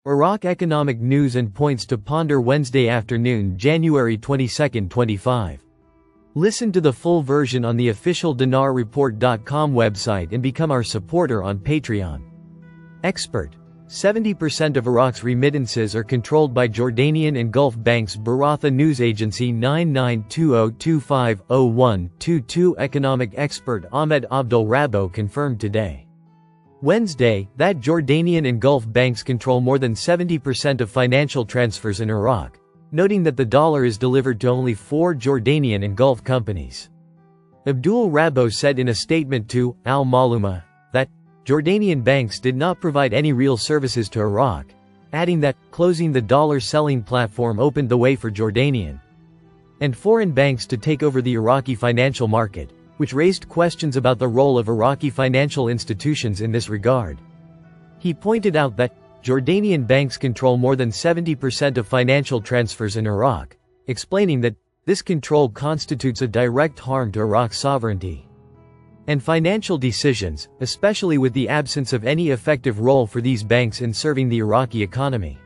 Iraq economic news and points to ponder Wednesday afternoon, January 22, 25. Listen to the full version on the official dinarreport.com website and become our supporter on Patreon. Expert: 70% of Iraq's remittances are controlled by Jordanian and Gulf banks. Baratha News Agency 9920250122. Economic expert Ahmed Abdul Rabo confirmed today, Wednesday, that Jordanian and Gulf banks control more than 70% of financial transfers in Iraq, noting that the dollar is delivered to only 4 Jordanian and Gulf companies. Abdul Rabo said in a statement to Al-Maluma that Jordanian banks did not provide any real services to Iraq, adding that closing the dollar selling platform opened the way for Jordanian and foreign banks to take over the Iraqi financial market, which raised questions about the role of Iraqi financial institutions in this regard. He pointed out that Jordanian banks control more than 70% of financial transfers in Iraq, explaining that this control constitutes a direct harm to Iraq's sovereignty and financial decisions, especially with the absence of any effective role for these banks in serving the Iraqi economy.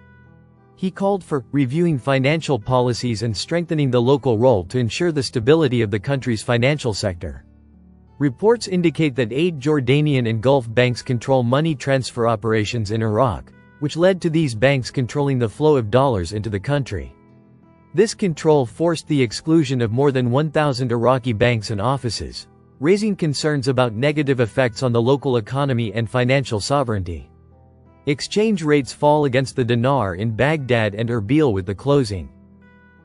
He called for reviewing financial policies and strengthening the local role to ensure the stability of the country's financial sector. Reports indicate that 8 Jordanian and Gulf banks control money transfer operations in Iraq, which led to these banks controlling the flow of dollars into the country. This control forced the exclusion of more than 1,000 Iraqi banks and offices, raising concerns about negative effects on the local economy and financial sovereignty. Exchange rates fall against the dinar in Baghdad and Erbil with the closing.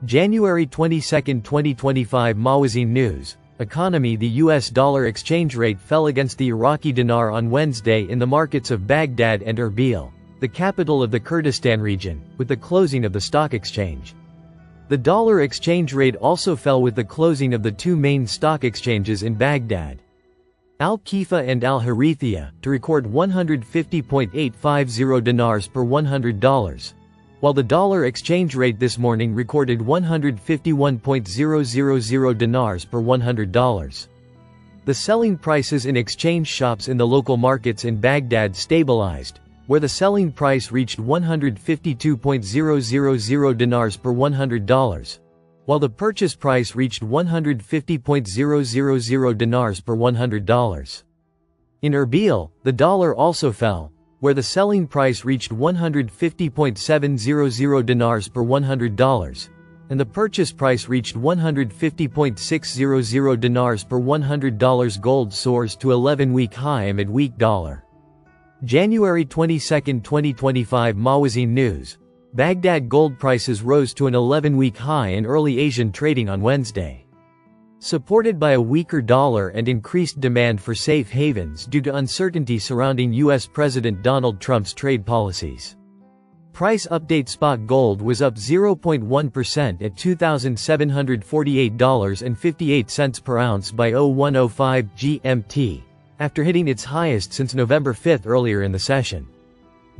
January 22, 2025. Mawazin News. Economy: the US dollar exchange rate fell against the Iraqi dinar on Wednesday in the markets of Baghdad and Erbil, the capital of the Kurdistan region, with the closing of the stock exchange. The dollar exchange rate also fell with the closing of the 2 main stock exchanges in Baghdad, Al-Kifa and Al-Harithia, to record 150.850 dinars per $100, while the dollar exchange rate this morning recorded 151.000 dinars per $100. The selling prices in exchange shops in the local markets in Baghdad stabilized, where the selling price reached 152.000 dinars per $100, while the purchase price reached 150.000 dinars per $100. In Erbil, the dollar also fell, where the selling price reached 150.700 dinars per $100, and the purchase price reached 150.600 dinars per $100. Gold soars to 11-week high amid weak dollar. January 22, 2025. Mawazin News. Baghdad gold prices rose to an 11-week high in early Asian trading on Wednesday, supported by a weaker dollar and increased demand for safe havens due to uncertainty surrounding U.S. President Donald Trump's trade policies. Price update: spot gold was up 0.1% at $2,748.58 per ounce by 01:05 GMT, after hitting its highest since November 5 earlier in the session.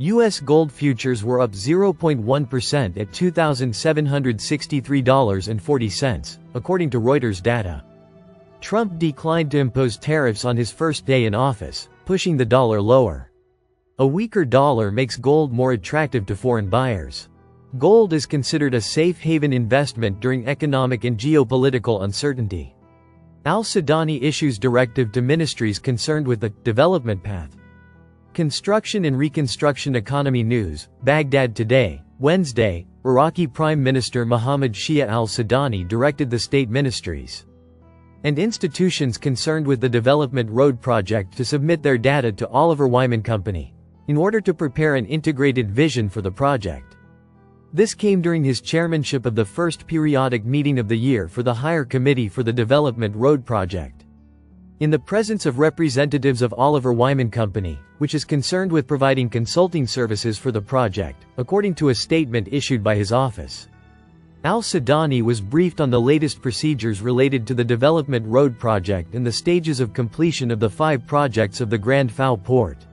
U.S. gold futures were up 0.1% at $2,763.40, according to Reuters data. Trump declined to impose tariffs on his first day in office, pushing the dollar lower. A weaker dollar makes gold more attractive to foreign buyers. Gold is considered a safe haven investment during economic and geopolitical uncertainty. Al-Sudani issues directive to ministries concerned with the development path. Construction and Reconstruction Economy News. Baghdad Today. Wednesday, Iraqi Prime Minister Mohammed Shia al-Sudani directed the state ministries and institutions concerned with the Development Road Project to submit their data to Oliver Wyman Company, in order to prepare an integrated vision for the project. This came during his chairmanship of the first periodic meeting of the year for the Higher Committee for the Development Road Project. In the presence of representatives of Oliver Wyman Company, which is concerned with providing consulting services for the project, according to a statement issued by his office. Al-Sudani was briefed on the latest procedures related to the Development Road Project and the stages of completion of the 5 projects of the Grand Fao Port,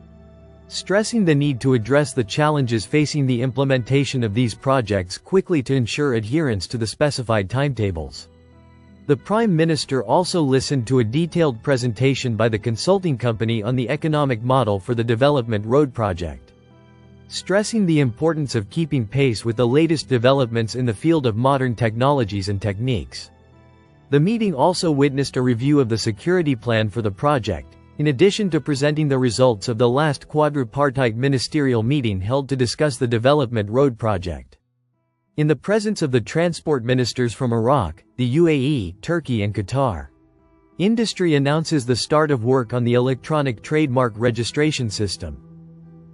stressing the need to address the challenges facing the implementation of these projects quickly to ensure adherence to the specified timetables. The Prime Minister also listened to a detailed presentation by the consulting company on the economic model for the Development Road Project. stressing the importance of keeping pace with the latest developments in the field of modern technologies and techniques. The meeting also witnessed a review of the security plan for the project, in addition to presenting the results of the last quadripartite ministerial meeting held to discuss the development road project. In the presence of the transport ministers from Iraq, the UAE, Turkey and Qatar, industry announces the start of work on the electronic trademark registration system.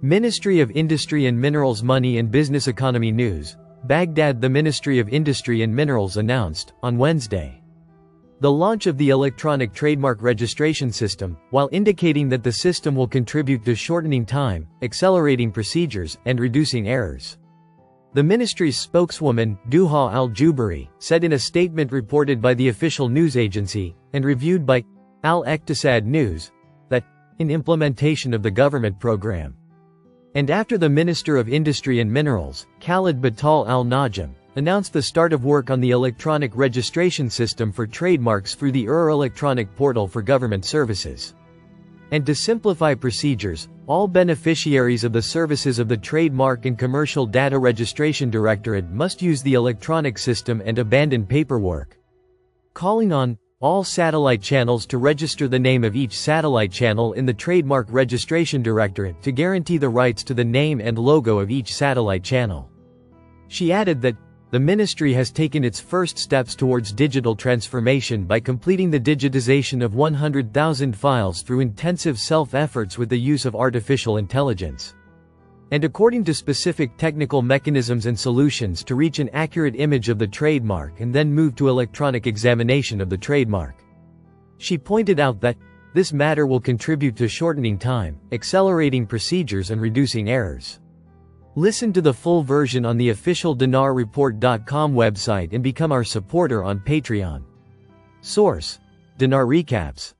Ministry of Industry and Minerals Money and Business Economy News, Baghdad. The Ministry of Industry and Minerals announced, on Wednesday, the launch of the electronic trademark registration system, while indicating that the system will contribute to shortening time, accelerating procedures, and reducing errors. The ministry's spokeswoman, Duha al-Jubari, said in a statement reported by the official news agency, and reviewed by Al-Iqtisad News, that, in implementation of the government program, and after the Minister of Industry and Minerals, Khalid Batal al-Najm, announced the start of work on the electronic registration system for trademarks through the electronic portal for government services. And to simplify procedures, all beneficiaries of the services of the Trademark and Commercial Data Registration Directorate must use the electronic system and abandon paperwork. Calling on all satellite channels to register the name of each satellite channel in the Trademark Registration Directorate to guarantee the rights to the name and logo of each satellite channel. She added that the ministry has taken its first steps towards digital transformation by completing the digitization of 100,000 files through intensive self-efforts with the use of artificial intelligence, and according to specific technical mechanisms and solutions to reach an accurate image of the trademark and then move to electronic examination of the trademark. She pointed out that this matter will contribute to shortening time, accelerating procedures and reducing errors. Listen to the full version on the official dinarreport.com website and become our supporter on Patreon. Source: Dinar Recaps.